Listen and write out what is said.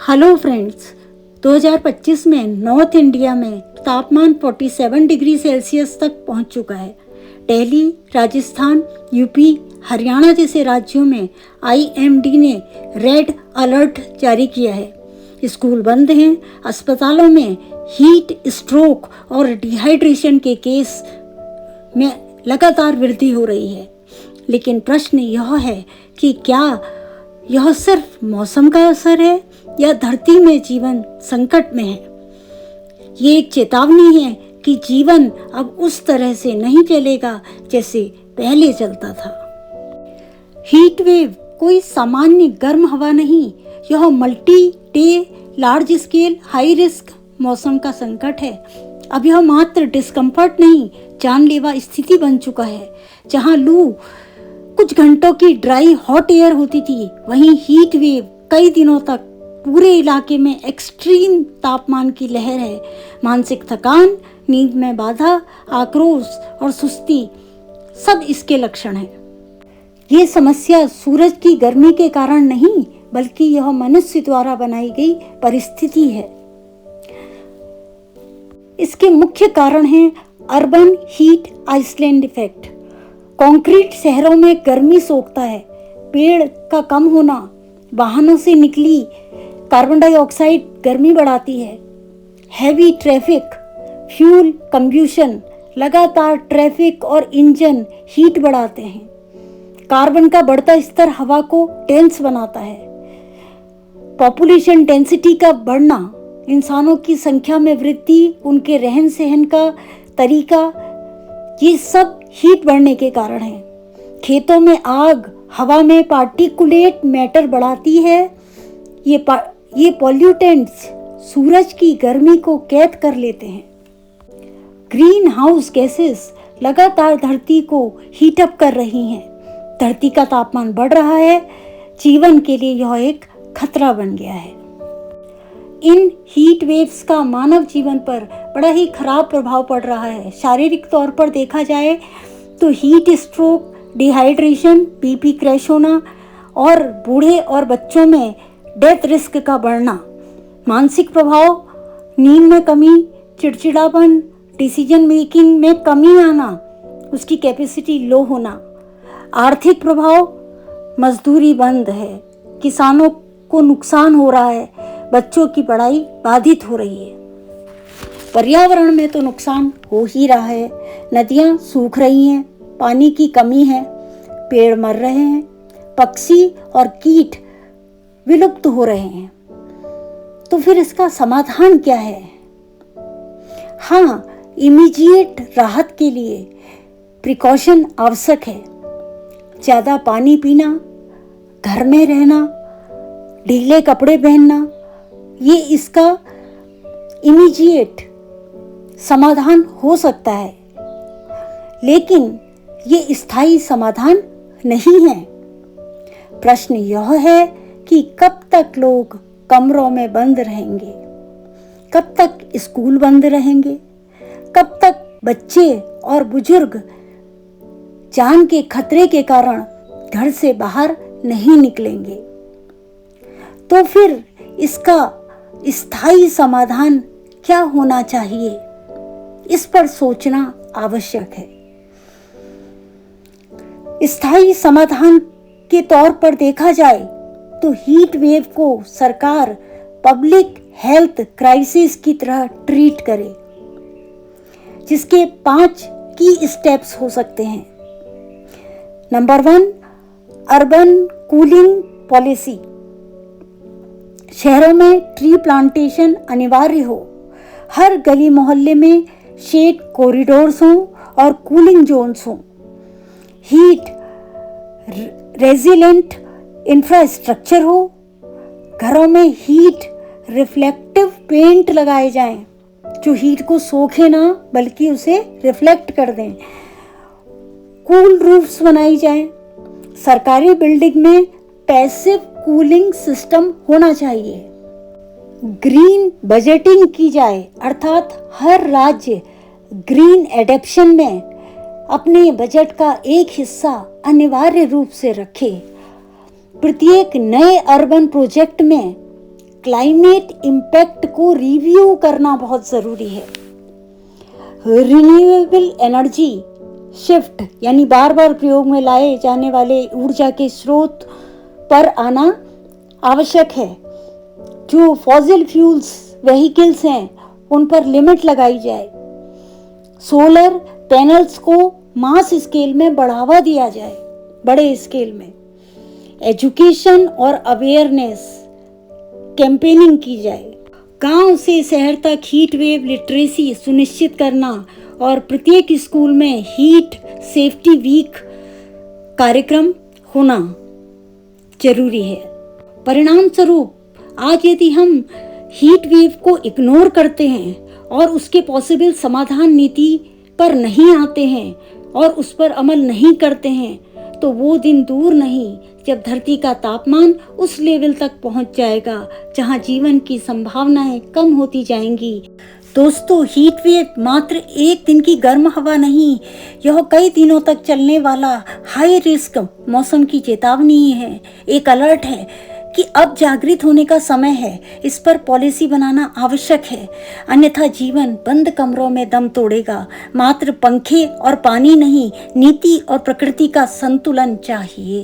Hello friends, 2025 में north India में तापमान 47 डिग्री सेल्सियस तक पहुंच चुका है। दिल्ली, राजस्थान, यूपी, हरियाणा जैसे राज्यों में आईएमडी ने रेड अलर्ट जारी किया है। स्कूल बंद हैं, अस्पतालों में हीट स्ट्रोक और डिहाइड्रेशन के केस में लगातार वृद्धि हो रही है। लेकिन प्रश्न यह है कि क्या यह सिर्फ मौसम का असर है या धरती में जीवन संकट में है। ये एक चेतावनी है कि जीवन अब उस तरह से नहीं चलेगा जैसे पहले चलता था। हीट वेव कोई सामान्य गर्म हवा नहीं, यह multi day large scale high risk मौसम का संकट है। अब यह मात्र डिस्कम्फर्ट नहीं, जानलेवा स्थिति बन चुका है। जहां लू कुछ घंटों की ड्राई हॉट एयर होती थी, वहीं हीट वेव कई दिनों तक पूरे इलाके में एक्सट्रीम तापमान की लहर है। मानसिक थकान, नींद में बाधा, आक्रोश और सुस्ती सब इसके लक्षण हैं। ये समस्या सूरज की गर्मी के कारण नहीं, बल्कि यह मनुष्य द्वारा बनाई गई परिस्थिति है। इसके मुख्य कारण हैं urban heat island effect. Concrete शहरों में गर्मी सोखता है, पेड़ का कम होना, वाहनों से निकली कार्बन डाइऑक्साइड गर्मी बढ़ाती है। हैवी ट्रैफिक, फ्यूल कंब्यूशन, लगातार ट्रैफिक और इंजन हीट बढ़ाते हैं। कार्बन का बढ़ता स्तर हवा को टेंस बनाता है। पॉपुलेशन डेंसिटी का बढ़ना, इंसानों की संख्या में वृद्धि, उनके रहन सहन का तरीका, ये सब हीट बढ़ने के कारण है। खेतों में आग हवा में पार्टिकुलेट मैटर बढ़ाती है। ये पॉल्यूटेंट्स सूरज की गर्मी को कैद कर लेते हैं। ग्रीन हाउस गैसेस लगातार धरती को हीट अप कर रही हैं। धरती का तापमान बढ़ रहा है। जीवन के लिए यह एक खतरा बन गया है। इन हीट वेव्स का मानव जीवन पर बड़ा ही खराब प्रभाव पड़ रहा है। शारीरिक तौर पर देखा जाए तो heat stroke, dehydration, BP crash होना और बूढ़े और बच्चों में डेथ रिस्क का बढ़ना। मानसिक प्रभाव, नींद में कमी, चिड़चिड़ापन, डिसीजन मेकिंग में कमी आना, उसकी कैपेसिटी लो होना। आर्थिक प्रभाव, मजदूरी बंद है, किसानों को नुकसान हो रहा है, बच्चों की पढ़ाई बाधित हो रही है। पर्यावरण में तो नुकसान हो ही रहा है। नदियां सूख रही हैं, पानी की कमी है, पेड़ मर रहे हैं, पक्षी और कीट विलुप्त हो रहे हैं। तो फिर इसका समाधान क्या है? हाँ, इमीडिएट राहत के लिए प्रिकॉशन आवश्यक है। ज़्यादा पानी पीना, घर में रहना, ढीले कपड़े पहनना, ये इसका इमीडिएट समाधान हो सकता है, लेकिन ये स्थायी समाधान नहीं है। प्रश्न यह है कि कब तक लोग कमरों में बंद रहेंगे, कब तक स्कूल बंद रहेंगे, कब तक बच्चे और बुजुर्ग जान के खतरे के कारण घर से बाहर नहीं निकलेंगे। तो फिर इसका स्थायी समाधान क्या होना चाहिए, इस पर सोचना आवश्यक है। स्थायी समाधान के तौर पर देखा जाए तो हीट वेव को सरकार पब्लिक हेल्थ क्राइसिस की तरह ट्रीट करे, जिसके 5 की स्टेप्स हो सकते हैं। Number 1, urban cooling policy. शहरों में ट्री प्लांटेशन अनिवार्य हो। हर गली मोहल्ले में शेड कॉरिडोर्स हों और कूलिंग जोन्स हों। हीट रेजिलेंट इंफ्रास्ट्रक्चर हो। घरों में हीट रिफ्लेक्टिव पेंट लगाए जाएं, जो हीट को सोखे ना बल्कि उसे रिफ्लेक्ट कर दें। कूल रूफ्स बनाई जाएं। सरकारी बिल्डिंग में पैसिव कूलिंग सिस्टम होना चाहिए। ग्रीन बजटिंग की जाए, अर्थात हर राज्य ग्रीन एडेप्शन में अपने बजट का एक हिस्सा अनिवार्य रूप से रखे। प्रत्येक नए अर्बन प्रोजेक्ट में क्लाइमेट इम्पैक्ट को रिव्यू करना बहुत ज़रूरी है। रिन्यूएबल एनर्जी शिफ्ट यानी बार बार प्रयोग में लाए जाने वाले ऊर्जा के स्रोत पर आना आवश्यक है। जो फॉसिल फ्यूल्स व्हीकल्स हैं उन पर लिमिट लगाई जाए। सोलर पैनल्स को मास स्केल में बढ़ावा दिया जाए, बड़े स्केल में। एजुकेशन और अवेयरनेस कैंपेनिंग की जाए। गांव से शहर तक हीट वेव लिटरेसी सुनिश्चित करना और प्रत्येक स्कूल में हीट सेफ्टी वीक कार्यक्रम होना जरूरी है। परिणाम स्वरूप आज यदि हम हीट वेव को इग्नोर करते हैं और उसके पॉसिबल समाधान नीति पर नहीं आते हैं और उस पर अमल नहीं करते हैं, तो वो दिन दूर नहीं जब धरती का तापमान उस लेवल तक पहुंच जाएगा जहां जीवन की संभावनाएं कम होती जाएंगी। दोस्तों, हीट वेव मात्र एक दिन की गर्म हवा नहीं, यह कई दिनों तक चलने वाला हाई रिस्क मौसम की चेतावनी है। एक अलर्ट है कि अब जागृत होने का समय है। इस पर पॉलिसी बनाना आवश्यक है, अन्यथा जीवन बंद कमरों में दम तोड़ेगा। मात्र पंखे और पानी नहीं, नीति और प्रकृति का संतुलन चाहिए।